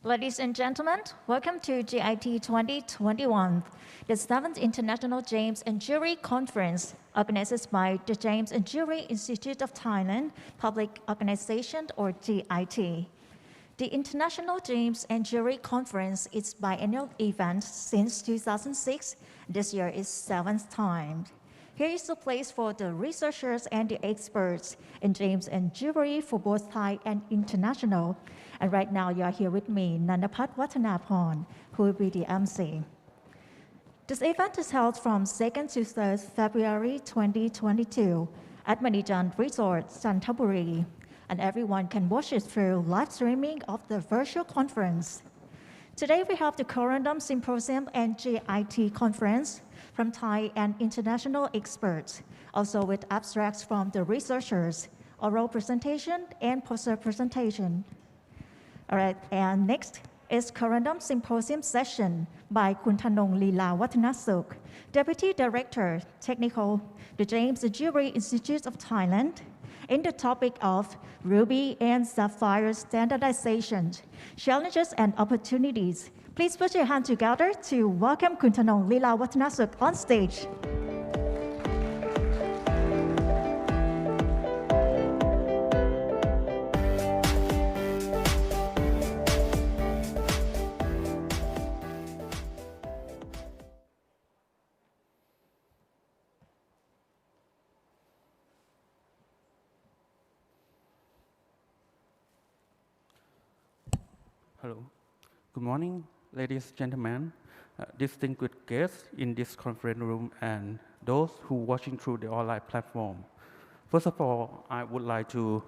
Ladies and gentlemen, welcome to GIT 2021, the 7th International James and Jewelry Conference, organized by the James and Jewelry Institute of Thailand, Public Organization or GIT. The International James and Jewelry Conference is a biennial event since 2006. This year is 7th time. Here is the place for the researchers and the experts in James and Jewelry for both Thai and international. And right now you are here with me, Nanapat Watanaporn, who will be the MC. This event is held from 2nd to 3rd February 2022 at Manijan Resort, Chanthaburi, and everyone can watch it through live streaming of the virtual conference. Today we have the Corundum Symposium and GIT conference from Thai and international experts, also with abstracts from the researchers, oral presentation, and poster presentation. All right, and next is Corundum Symposium session by Thanong Leelawatanasuk, Deputy Director, Technical, the James and Jewelry Institute of Thailand, in the topic of Ruby and Sapphire Standardization, Challenges and Opportunities. Please put your hand together to welcome Thanong Leelawatanasuk on stage. Hello. Good morning, ladies and gentlemen, distinguished guests in this conference room, and those who are watching through the online platform. First of all, I would like to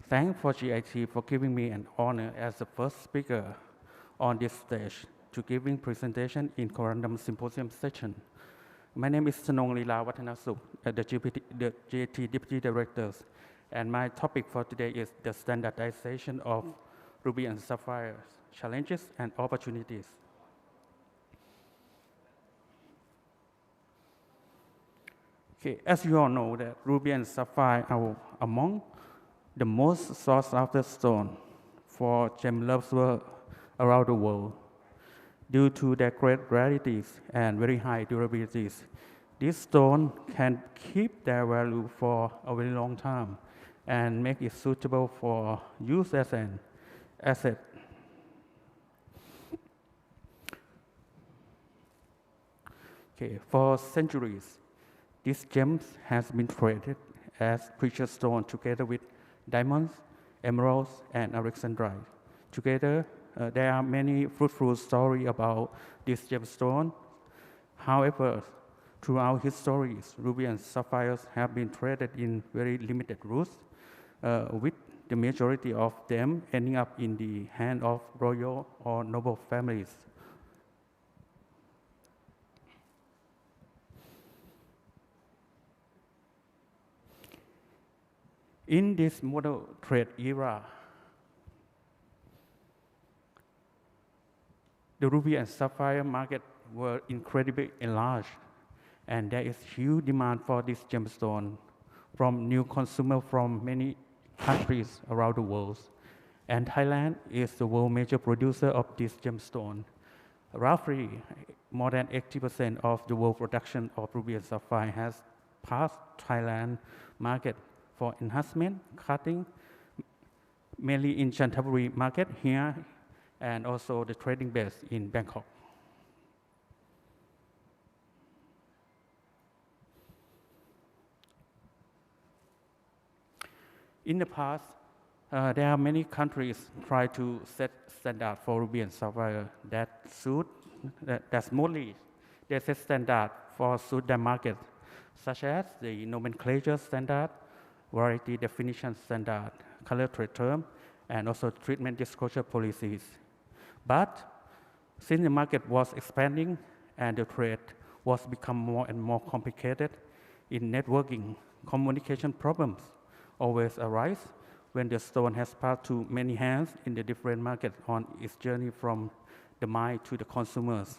thank for GIT for giving me an honor as the first speaker on this stage to giving presentation in Corundum Symposium session. My name is Thanong Leelawatanasuk, the GIT Deputy Director, and my topic for today is the standardization of Ruby and Sapphire, challenges and opportunities. Okay, as you all know, that Ruby and Sapphire are among the most sought after stone for gem lovers around the world. Due to their great rarities and very high durabilities, this stone can keep their value for a very long time and make it suitable for use as an asset. Okay, for centuries, these gems has been traded as precious stone together with diamonds, emeralds, and alexandrite. Together, there are many fruitful stories about this gemstone. However, throughout histories, ruby and sapphires have been traded in very limited routes, with the majority of them ending up in the hand of royal or noble families. In this modern trade era, the ruby and sapphire market were incredibly enlarged, and there is huge demand for this gemstone from new consumers from many countries around the world. And Thailand is the world major producer of this gemstone. Roughly, more than 80% of the world production of ruby and sapphire has passed Thailand market for enhancement, cutting, mainly in Chanthaburi market here, and also the trading base in Bangkok. In the past, there are many countries try to set standard for ruby and sapphire that's mostly they set standard for suit their market, such as the nomenclature standard, variety definition standard, color trade term, and also treatment disclosure policies. But since the market was expanding and the trade was become more and more complicated, in networking, communication problems always arise when the stone has passed through many hands in the different markets on its journey from the mine to the consumers.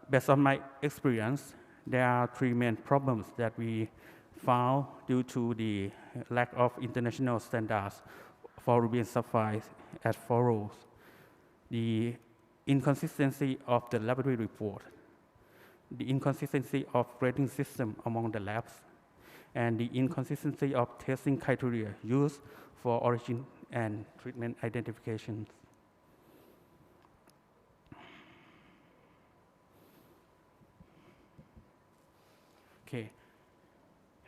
Based on my experience, there are three main problems that we found due to the lack of international standards for ruby and sapphire as follows. the inconsistency of the laboratory report, the inconsistency of grading system among the labs, and the inconsistency of testing criteria used for origin and treatment identifications. Okay.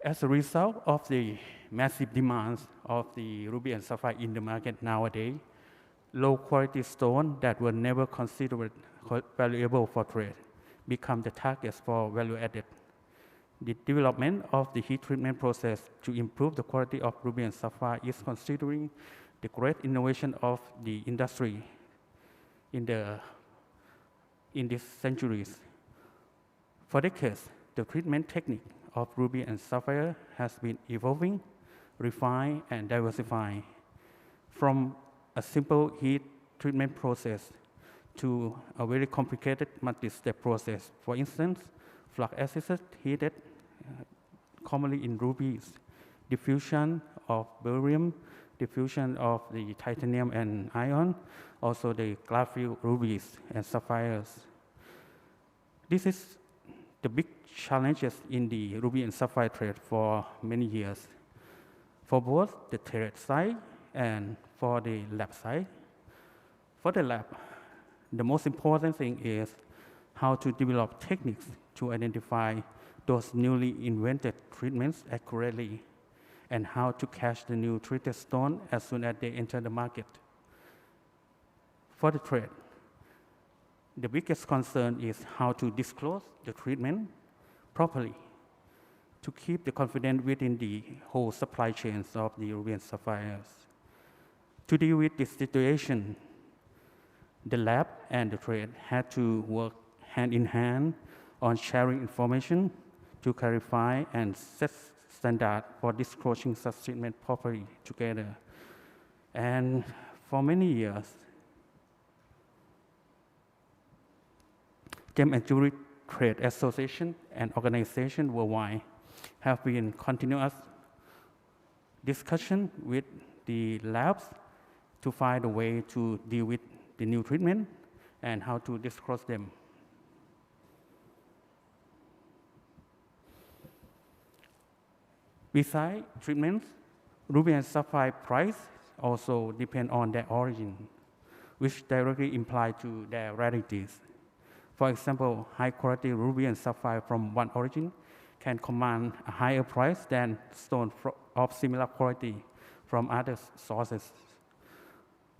As a result of the massive demands of the ruby and sapphire in the market nowadays, low quality stone that were never considered valuable for trade become the targets for value added. The development of the heat treatment process to improve the quality of ruby and sapphire is considering the great innovation of the industry in these centuries. For decades, the treatment technique of ruby and sapphire has been evolving, refined, and diversified. From a simple heat treatment process to a very complicated multi-step process. For instance, flux assisted heated, commonly in rubies, diffusion of barium, diffusion of the titanium and iron, also the glass-filled rubies and sapphires. This is the big challenges in the ruby and sapphire trade for many years, for both the trade side and for the lab side. For the lab, the most important thing is how to develop techniques to identify those newly invented treatments accurately and how to catch the new treated stone as soon as they enter the market. For the trade, the biggest concern is how to disclose the treatment properly to keep the confidence within the whole supply chains of the ruby and sapphires. To deal with this situation, the lab and the trade had to work hand in hand on sharing information to clarify and set standards for disclosing such treatment properly together. And for many years, Gem and Jewelry Trade Association and organizations worldwide have been continuous discussion with the labs to find a way to deal with the new treatment and how to disclose them. Besides treatments, ruby and sapphire price also depend on their origin, which directly imply to their rarities. For example, high-quality ruby and sapphire from one origin can command a higher price than stone of similar quality from other sources.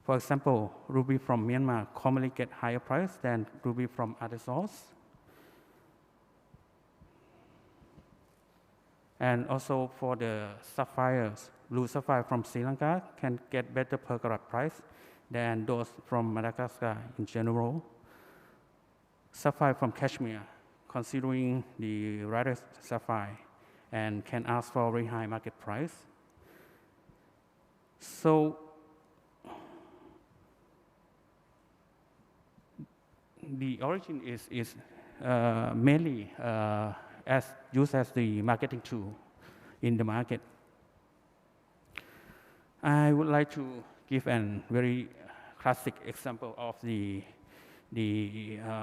For example, ruby from Myanmar commonly get higher price than ruby from other sources. And also for the sapphires, blue sapphire from Sri Lanka can get better per carat price than those from Madagascar in general. Sapphire from Kashmir, considering the rarest sapphire, and can ask for a very high market price. So the origin is mainly used as the marketing tool in the market. I would like to give a very classic example of the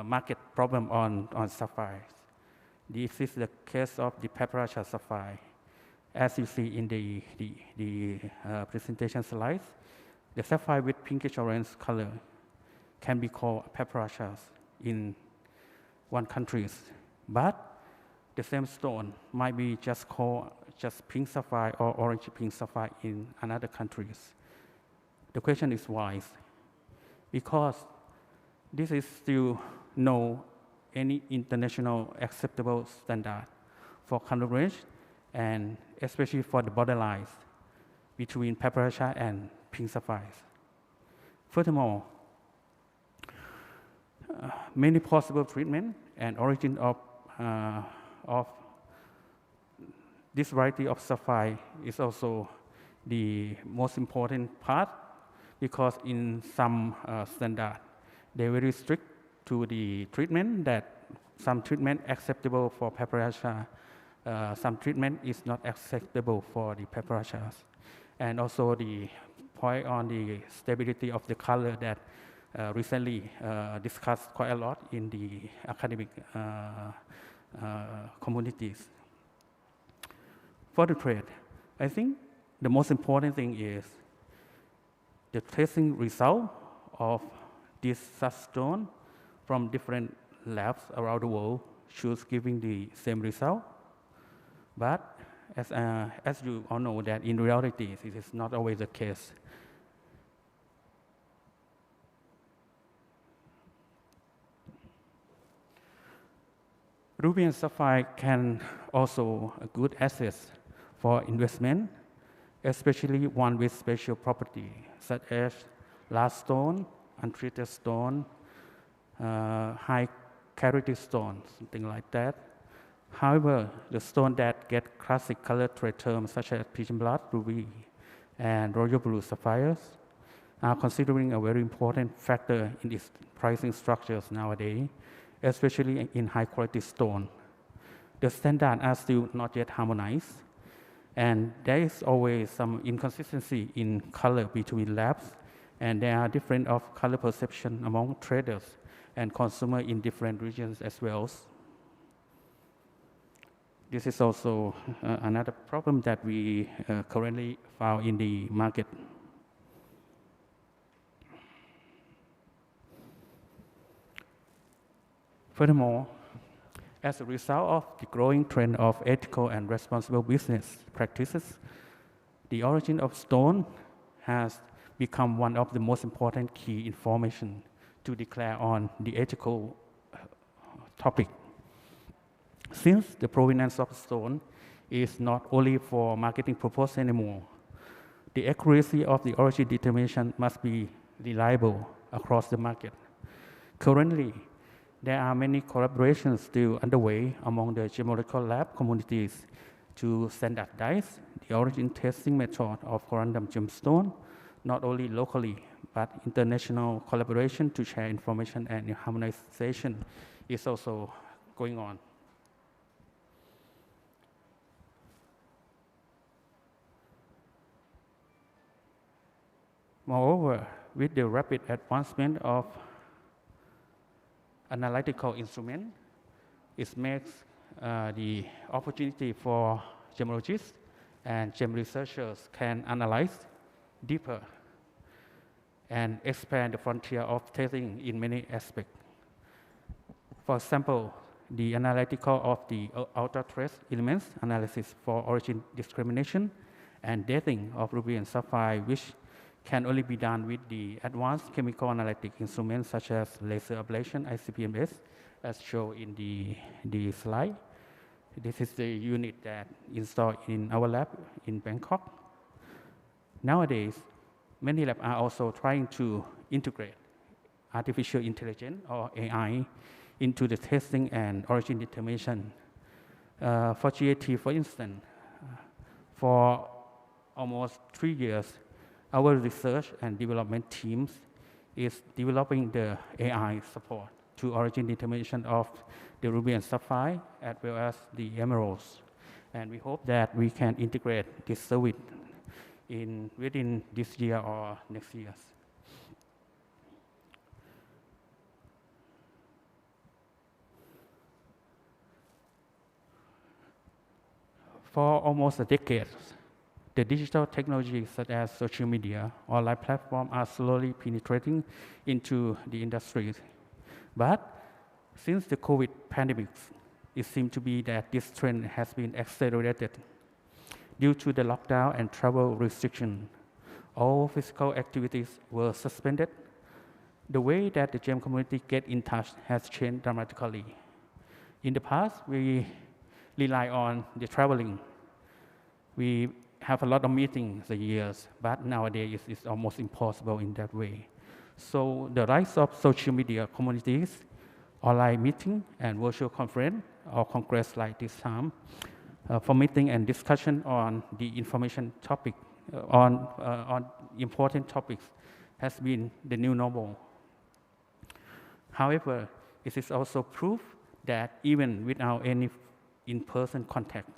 market problem on sapphires. This is the case of the paparacha sapphire. As you see in the presentation slides, the sapphire with pinkish orange color can be called paparachas in one country, but the same stone might be just called just pink sapphire or orange pink sapphire in another countries. The question is why? Because this is still no any international acceptable standard for color range, and especially for the borderlines between paparacha and pink sapphires. Furthermore, many possible treatment and origin of this variety of sapphire is also the most important part, because in some standard, they're very strict to the treatment, that some treatment acceptable for paparacha, some treatment is not acceptable for the paparachas. And also the point on the stability of the color, that recently discussed quite a lot in the academic communities. For the trade, I think the most important thing is the testing result of this such stone from different labs around the world should giving the same result. But as you all know that in reality, it is not always the case. Ruby and Sapphire can also a good asset for investment, especially one with special property, such as large stone, untreated stone, high clarity stone, something like that. However, the stone that get classic color trade terms such as pigeon blood, ruby, and royal blue sapphires are considering a very important factor in its pricing structures nowadays, especially in high quality stone. The standards are still not yet harmonized, and there is always some inconsistency in color between labs, and there are different of color perception among traders and consumers in different regions as well. This is also another problem that we currently found in the market. Furthermore, as a result of the growing trend of ethical and responsible business practices, the origin of stone has become one of the most important key information to declare on the ethical topic. Since the provenance of stone is not only for marketing purpose anymore, the accuracy of the origin determination must be reliable across the market. Currently, there are many collaborations still underway among the geological lab communities to standardize the origin testing method of corundum gemstone, not only locally, but international collaboration to share information and harmonization is also going on. Moreover, with the rapid advancement of analytical instruments, it makes the opportunity for gemologists and gem researchers can analyze deeper and expand the frontier of testing in many aspects. For example, the analytical of the outer trace elements analysis for origin discrimination and dating of ruby and sapphire, which can only be done with the advanced chemical analytic instruments such as laser ablation, ICP-MS, as shown in the slide. This is the unit that installed in our lab in Bangkok. Nowadays, many labs are also trying to integrate artificial intelligence or AI into the testing and origin determination. For GAT, for instance, for almost 3 years, our research and development teams is developing the AI support to origin determination of the ruby and sapphire as well as the emeralds. And we hope that we can integrate this service within this year or next year. For almost a decade, the digital technologies such as social media or live platforms are slowly penetrating into the industry. But since the COVID pandemic, it seems to be that this trend has been accelerated. Due to the lockdown and travel restriction, all physical activities were suspended. The way that the gem community get in touch has changed dramatically. In the past, we rely on the traveling. We have a lot of meetings a year, but nowadays it's almost impossible in that way. So the rise of social media communities, online meeting and virtual conference or congress like this time, for meeting and discussion on the information topic, on important topics has been the new normal. However, it is also proof that even without any in-person contact,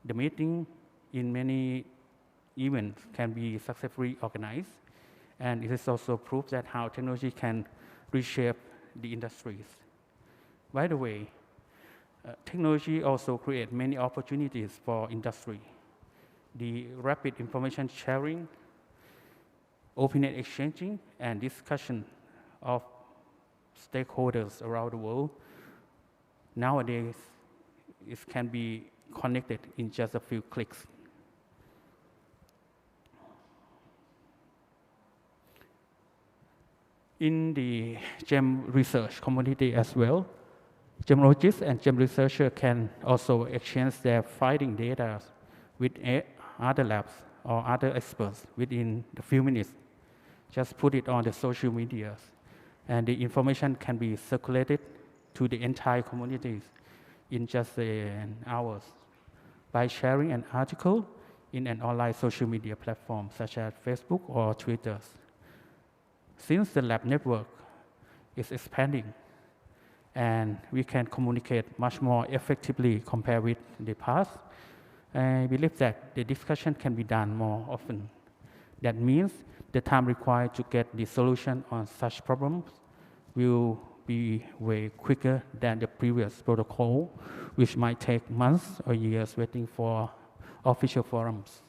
the meeting in many events can be successfully organized And it is also proof that how technology can reshape the industries. By the way, technology also creates many opportunities for industry. The rapid information sharing, opinion exchanging, and discussion of stakeholders around the world, nowadays it can be connected in just a few clicks. In the GEM research community as well, gemologists and GEM researchers can also exchange their finding data with other labs or other experts within a few minutes. Just put it on the social media, and the information can be circulated to the entire communities in just an hours by sharing an article in an online social media platform such as Facebook or Twitter. Since the lab network is expanding and we can communicate much more effectively compared with the past, I believe that the discussion can be done more often. That means the time required to get the solution on such problems will be way quicker than the previous protocol, which might take months or years waiting for official forums.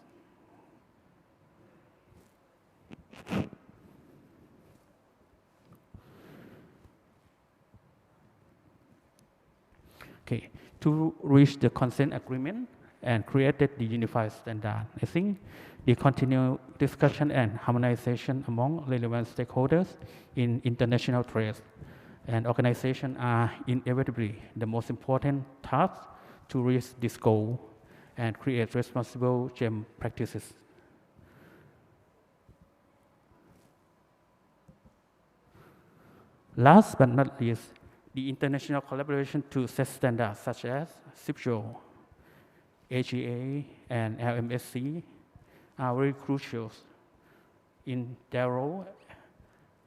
Okay, to reach the consent agreement and created the unified standard, I think the continued discussion and harmonization among relevant stakeholders in international trade and organizations are inevitably the most important task to reach this goal and create responsible GEM practices. Last but not least, the international collaboration to set standards such as CIPJO, AGA, and LMSC are very crucial in their role,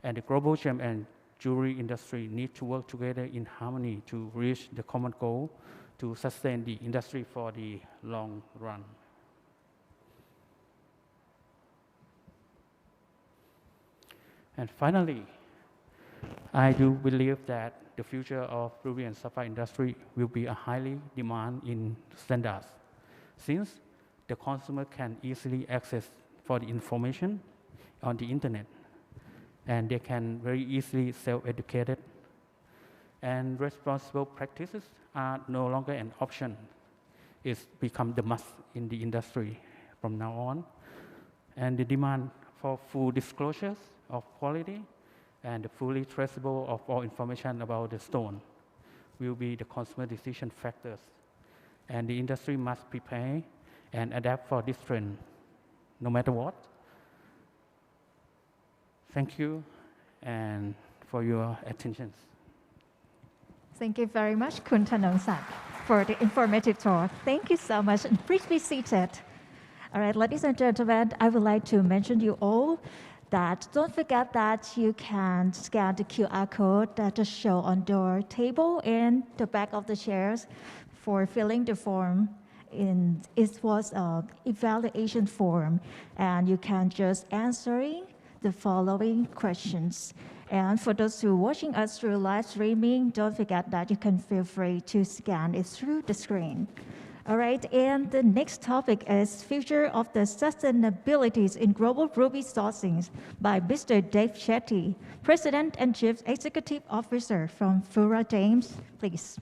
and the global GEM and jewelry industry need to work together in harmony to reach the common goal to sustain the industry for the long run. And finally, I do believe that the future of ruby and sapphire industry will be a highly demand in standards, since the consumer can easily access for the information on the internet, and they can very easily self-educate it. And responsible practices are no longer an option. It's become the must in the industry from now on. And the demand for full disclosures of quality and fully traceable of all information about the stone will be the consumer decision factors. And the industry must prepare and adapt for this trend, no matter what. Thank you and for your attention. Thank you very much, Khun Thanong for the informative talk. Thank you so much, and please be seated. All right, ladies and gentlemen, I would like to mention you all that don't forget that you can scan the QR code that is shown on the table and the back of the chairs for filling the form. It was an evaluation form, and you can just answering the following questions. And for those who are watching us through live streaming, don't forget that you can feel free to scan it through the screen. All right, and the next topic is Future of the Sustainabilities in Global Ruby Sourcing by Mr. Dave Shetty, President and Chief Executive Officer from Fura James. Please.